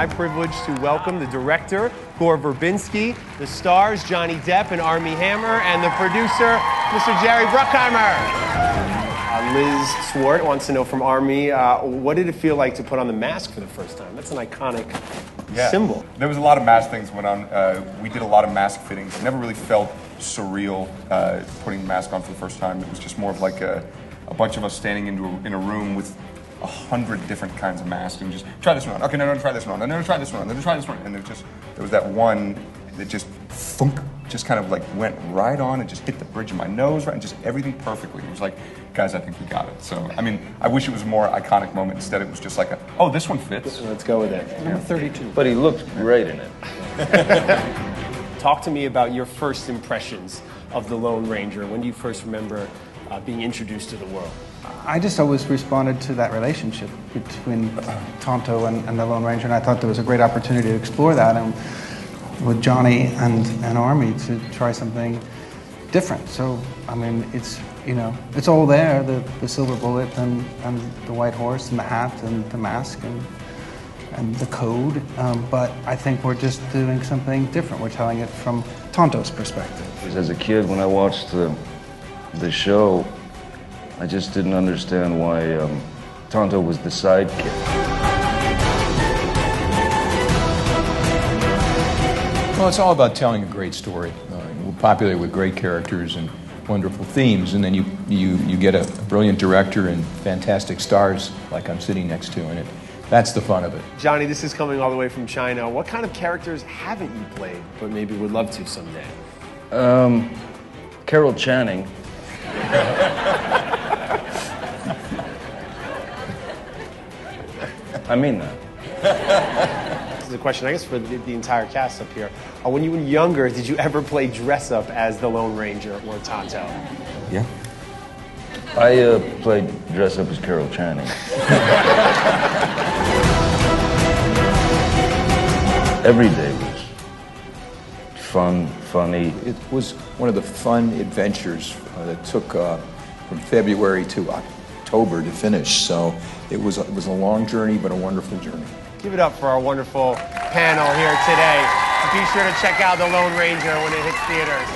my privilege to welcome the director, Gore Verbinski, the stars, Johnny Depp and Armie Hammer, and the producer, Mr. Jerry Bruckheimer. Liz Swart wants to know from Armie, what did it feel like to put on the mask for the first time? That's an iconic symbol. There was a lot of mask things went on. We did a lot of mask fittings. It never really felt surreal putting the mask on for the first time. It was just more of like a bunch of us standing in a room with 100 different kinds of masks and just try this one on. Okay, no, try this one on. No, try this one on. Then try this one. And there was that one that just thunk, just kind of like went right on and just hit the bridge of my nose, right, and just everything perfectly. It was like, guys, I think we got it. So, I mean, I wish it was a more iconic moment. Instead, it was just like, oh, this one fits. Let's go with it. Number 32. But he looked great in it. Talk to me about your first impressions of the Lone Ranger. When do you first remember being introduced to the world? I just always responded to that relationship between Tonto and the Lone Ranger, and I thought there was a great opportunity to explore that, and with Johnny and Armie to try something different. So, I mean, it's all there, the silver bullet and the white horse and the hat and the mask and the code, but I think we're just doing something different. We're telling it from Tonto's perspective. As a kid, when I watched the show, I just didn't understand why Tonto was the sidekick. Well, it's all about telling a great story. We're popular with great characters and wonderful themes, and then you get a brilliant director and fantastic stars like I'm sitting next to in it. That's the fun of it. Johnny, this is coming all the way from China. What kind of characters haven't you played, but maybe would love to someday? Carol Channing. I mean that. This is a question, I guess, for the entire cast up here. When you were younger, did you ever play dress-up as the Lone Ranger or Tonto? Yeah. I played dress-up as Carol Channing. Every day was fun, funny. It was one of the fun adventures that took from February to October to finish. So it was a long journey, but a wonderful journey. Give it up for our wonderful panel here today. Be sure to check out The Lone Ranger when it hits theaters.